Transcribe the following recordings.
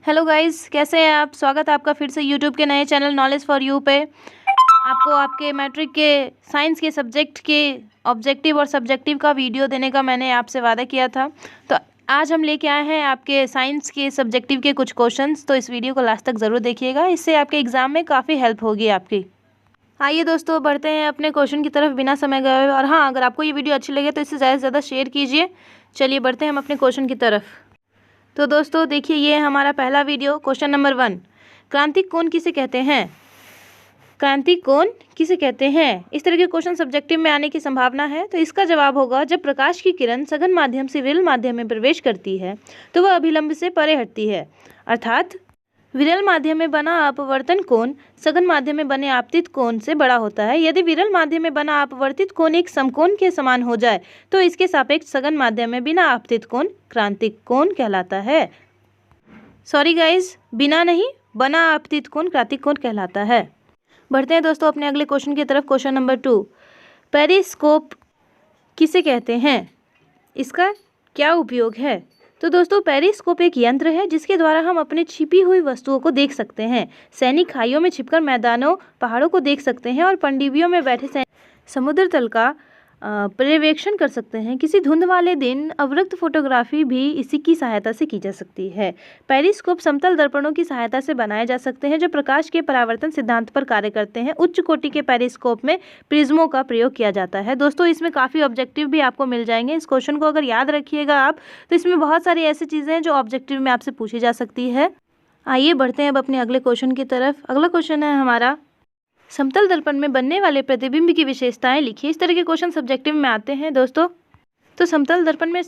Hello guys, कैसे हैं आप। स्वागत है आपका फिर से यूट्यूब के नए चैनल नॉलेज फॉर यू पे। आपको आपके मैट्रिक के साइंस के सब्जेक्ट के ऑब्जेक्टिव और सब्जेक्टिव का वीडियो देने का मैंने आपसे वादा किया था। तो आज हम लेके आए हैं आपके साइंस के सब्जेक्टिव के कुछ क्वेश्चंस। तो इस वीडियो को लास्ट तक ज़रूर देखिएगा, इससे आपके एग्ज़ाम में काफ़ी हेल्प होगी आपकी। आइए दोस्तों, बढ़ते हैं अपने क्वेश्चन की तरफ बिना समय गए। और हाँ, अगर आपको ये वीडियो अच्छी लगे तो इसे ज़्यादा से ज़्यादा शेयर कीजिए। चलिए बढ़ते हैं हम अपने क्वेश्चन की तरफ। तो दोस्तों देखिए, ये है हमारा पहला वीडियो। क्वेश्चन नंबर 1, क्रांतिक कोण किसे कहते हैं। क्रांतिक कोण किसे कहते हैं। इस तरह के क्वेश्चन सब्जेक्टिव में आने की संभावना है। तो इसका जवाब होगा, जब प्रकाश की किरण सघन माध्यम से विरल माध्यम में प्रवेश करती है तो वह अभिलंब से परे हटती है। अर्थात विरल माध्यम में बना अपवर्तन कोण सघन माध्यम में बने आपतित कोण से बड़ा होता है। यदि विरल माध्यम में बना अपवर्तित कोण एक समकोण के समान हो जाए तो इसके सापेक्ष सघन माध्यम में बिना आपतित कोण क्रांतिक कोण कहलाता है। सॉरी गाइज, बिना नहीं, बना आपतित कोण क्रांतिक कोण कहलाता है। बढ़ते हैं दोस्तों अपने अगले क्वेश्चन की तरफ। क्वेश्चन नंबर 2, पेरिस्कोप किसे कहते हैं, इसका क्या उपयोग है। तो दोस्तों, पेरिस्कोप एक यंत्र है जिसके द्वारा हम अपने छिपी हुई वस्तुओं को देख सकते हैं। सैनिक खाइयों में छिपकर मैदानों पहाड़ों को देख सकते हैं और पनडुब्बियों में बैठे समुद्र तल का पर्यवेक्षण कर सकते हैं। किसी धुंध वाले दिन अवरक्त फोटोग्राफी भी इसी की सहायता से की जा सकती है। पेरिस्कोप समतल दर्पणों की सहायता से बनाए जा सकते हैं जो प्रकाश के परावर्तन सिद्धांत पर कार्य करते हैं। उच्च कोटि के पेरिस्कोप में प्रिज्मों का प्रयोग किया जाता है। दोस्तों, इसमें काफ़ी ऑब्जेक्टिव भी आपको मिल जाएंगे। इस क्वेश्चन को अगर याद रखिएगा आप, तो इसमें बहुत सारी ऐसी चीज़ें हैं जो ऑब्जेक्टिव में आपसे पूछी जा सकती है। आइए बढ़ते हैं अब अपने अगले क्वेश्चन की तरफ। अगला क्वेश्चन है हमारा, समतल दर्पण में बनने वाले प्रतिबिंब की विशेषताएं लिखिए। इस तरह के क्वेश्चन सब्जेक्टिव में आते हैं दोस्तों। तो समतल दर्पण में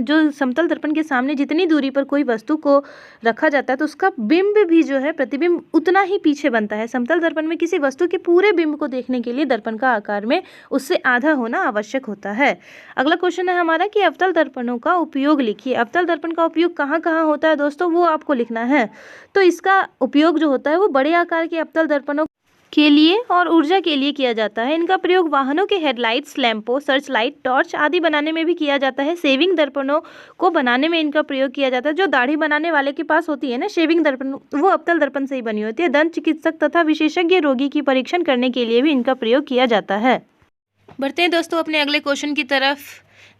जो समतल दर्पण के सामने जितनी दूरी पर कोई वस्तु को रखा जाता है तो उसका बिंब भी जो है प्रतिबिंब उतना ही पीछे बनता है। समतल दर्पण में किसी वस्तु के पूरे बिंब को देखने के लिए दर्पण का आकार में उससे आधा होना आवश्यक होता है। अगला क्वेश्चन है हमारा कि अवतल दर्पणों का उपयोग लिखिए। अवतल दर्पण का उपयोग कहाँ कहाँ होता है दोस्तों, वो आपको लिखना है। तो इसका उपयोग जो होता है वो बड़े आकार के अवतल दर्पणों के लिए और ऊर्जा के लिए किया जाता है। इनका प्रयोग वाहनों के हेडलाइट्स, लैंपों, सर्च लाइट, टॉर्च आदि बनाने में भी किया जाता है। शेविंग दर्पणों को बनाने में इनका प्रयोग किया जाता है। जो दाढ़ी बनाने वाले के पास होती है ना शेविंग दर्पण, वो अवतल दर्पण से ही बनी होती है। दंत चिकित्सक तथा विशेषज्ञ रोगी की परीक्षण करने के लिए भी इनका प्रयोग किया जाता है। बढ़ते हैं दोस्तों अपने अगले क्वेश्चन की तरफ।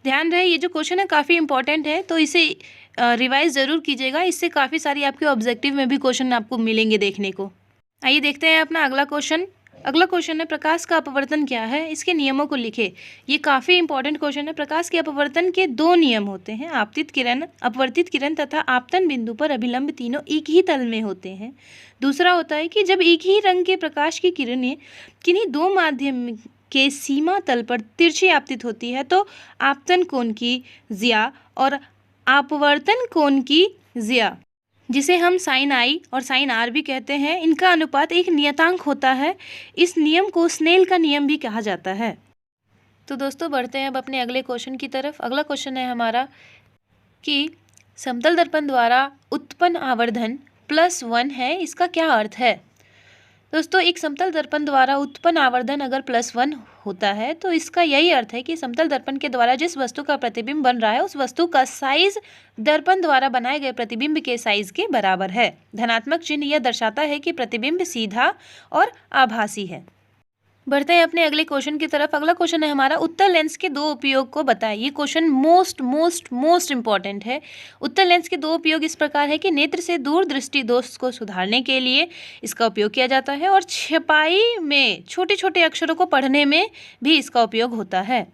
ध्यान रहे, ये जो क्वेश्चन है काफ़ी इंपॉर्टेंट है, तो इसे रिवाइज ज़रूर कीजिएगा। इससे काफ़ी सारी आपके ऑब्जेक्टिव में भी क्वेश्चन आपको मिलेंगे देखने को। आइए देखते हैं अपना अगला क्वेश्चन। अगला क्वेश्चन है, प्रकाश का अपवर्तन क्या है, इसके नियमों को लिखे। ये काफ़ी इंपॉर्टेंट क्वेश्चन है। प्रकाश के अपवर्तन के 2 नियम होते हैं, आपतित किरण, अपवर्तित किरण तथा आपतन बिंदु पर अभिलंब, तीनों एक ही तल में होते हैं। दूसरा होता है कि जब एक ही रंग के प्रकाश की किरणें किन्हीं 2 माध्यम के सीमा तल पर तिरछी आपतित होती है तो आपतन कोण की ज्या और अपवर्तन कोण की ज्या, जिसे हम साइन आई और साइन आर भी कहते हैं, इनका अनुपात एक नियतांक होता है। इस नियम को स्नेल का नियम भी कहा जाता है। तो दोस्तों बढ़ते हैं अब अपने अगले क्वेश्चन की तरफ। अगला क्वेश्चन है हमारा कि समतल दर्पण द्वारा उत्पन्न आवर्धन +1 है, इसका क्या अर्थ है। दोस्तों, एक समतल दर्पण द्वारा उत्पन्न आवर्धन अगर +1 होता है तो इसका यही अर्थ है कि समतल दर्पण के द्वारा जिस वस्तु का प्रतिबिंब बन रहा है उस वस्तु का साइज दर्पण द्वारा बनाए गए प्रतिबिंब के साइज के बराबर है। धनात्मक चिन्ह यह दर्शाता है कि प्रतिबिंब सीधा और आभासी है। बढ़ते हैं अपने अगले क्वेश्चन की तरफ। अगला क्वेश्चन है हमारा, उत्तल लेंस के 2 उपयोग को बताएं। ये क्वेश्चन मोस्ट इंपॉर्टेंट है। उत्तल लेंस के 2 उपयोग इस प्रकार है कि नेत्र से दूर दृष्टि दोष को सुधारने के लिए इसका उपयोग किया जाता है और छपाई में छोटे छोटे अक्षरों को पढ़ने में भी इसका उपयोग होता है।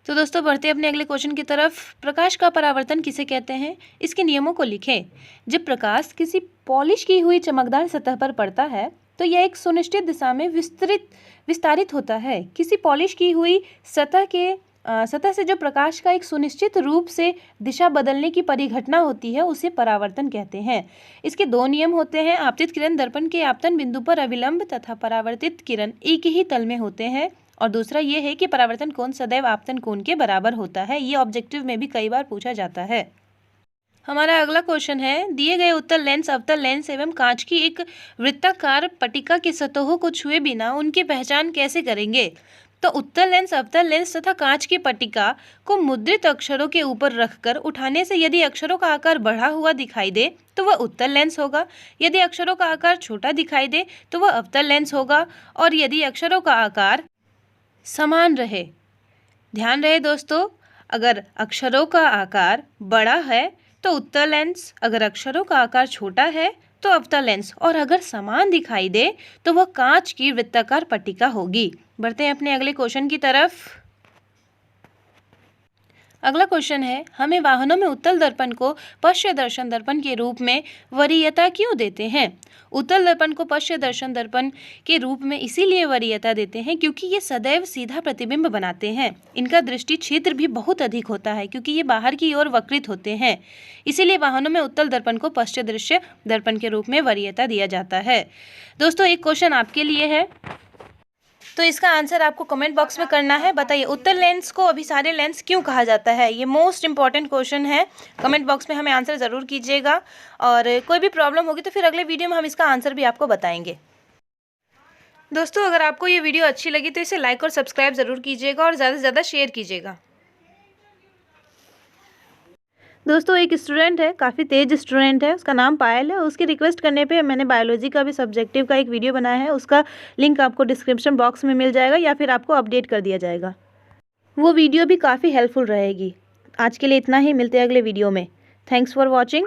तो दोस्तों बढ़ते हैं अपने अगले क्वेश्चन की तरफ। प्रकाश का परावर्तन किसे कहते हैं, इसके नियमों को लिखें। जब प्रकाश किसी पॉलिश की हुई चमकदार सतह पर पड़ता है तो यह एक सुनिश्चित दिशा में विस्तारित होता है। किसी पॉलिश की हुई सतह से जो प्रकाश का एक सुनिश्चित रूप से दिशा बदलने की परिघटना होती है उसे परावर्तन कहते हैं। इसके 2 नियम होते हैं, आपतित किरण दर्पण के आपतन बिंदु पर अविलंब तथा परावर्तित किरण एक ही तल में होते हैं। और दूसरा ये है कि परावर्तन कोण सदैव आपतन कोण के बराबर होता है। ये ऑब्जेक्टिव में भी कई बार पूछा जाता है। हमारा अगला क्वेश्चन है, दिए गए उत्तल लेंस, अवतल लेंस एवं कांच की एक वृत्ताकार पट्टिका की सतहों को छुए बिना उनकी पहचान कैसे करेंगे। तो उत्तल लेंस, अवतल लेंस तथा कांच की पट्टिका को मुद्रित अक्षरों के ऊपर रखकर उठाने से यदि अक्षरों का आकार बढ़ा हुआ दिखाई दे तो वह उत्तल लेंस होगा। यदि अक्षरों का आकार छोटा दिखाई दे तो वह अवतल लेंस होगा। और यदि अक्षरों का आकार समान रहे, ध्यान रहे दोस्तों, अगर अक्षरों का आकार बड़ा है तो उत्तल लेंस, अगर अक्षरों का आकार छोटा है तो अवतल लेंस, और अगर समान दिखाई दे तो वह कांच की वृत्ताकार पट्टिका होगी। बढ़ते हैं अपने अगले क्वेश्चन की तरफ। अगला क्वेश्चन है, हमें वाहनों में उत्तल दर्पण को पश्च दर्शन दर्पण के रूप में वरीयता क्यों देते हैं? उत्तल दर्पण को पश्च दर्शन दर्पण के रूप में इसीलिए वरीयता देते हैं क्योंकि ये सदैव सीधा प्रतिबिंब बनाते हैं। इनका दृष्टि क्षेत्र भी बहुत अधिक होता है क्योंकि ये बाहर की ओर वक्रित होते हैं। इसीलिए वाहनों में उत्तल दर्पण को पश्च दृश्य दर्पण के रूप में वरीयता दिया जाता है। दोस्तों, एक क्वेश्चन आपके लिए है, तो इसका आंसर आपको कमेंट बॉक्स में करना है। बताइए, उत्तल लेंस को अभिसारी लेंस क्यों कहा जाता है? ये मोस्ट इंपॉर्टेंट क्वेश्चन है। कमेंट बॉक्स में हमें आंसर ज़रूर कीजिएगा, और कोई भी प्रॉब्लम होगी तो फिर अगले वीडियो में हम इसका आंसर भी आपको बताएंगे। दोस्तों, अगर आपको ये वीडियो अच्छी लगी तो इसे लाइक और सब्सक्राइब ज़रूर कीजिएगा और ज़्यादा से ज़्यादा शेयर कीजिएगा। दोस्तों, एक स्टूडेंट है, काफ़ी तेज स्टूडेंट है, उसका नाम पायल है। उसकी रिक्वेस्ट करने पे मैंने बायोलॉजी का भी सब्जेक्टिव का एक वीडियो बनाया है। उसका लिंक आपको डिस्क्रिप्शन बॉक्स में मिल जाएगा या फिर आपको अपडेट कर दिया जाएगा। वो वीडियो भी काफ़ी हेल्पफुल रहेगी। आज के लिए इतना ही, मिलते हैं अगले वीडियो में। Thanks for watching.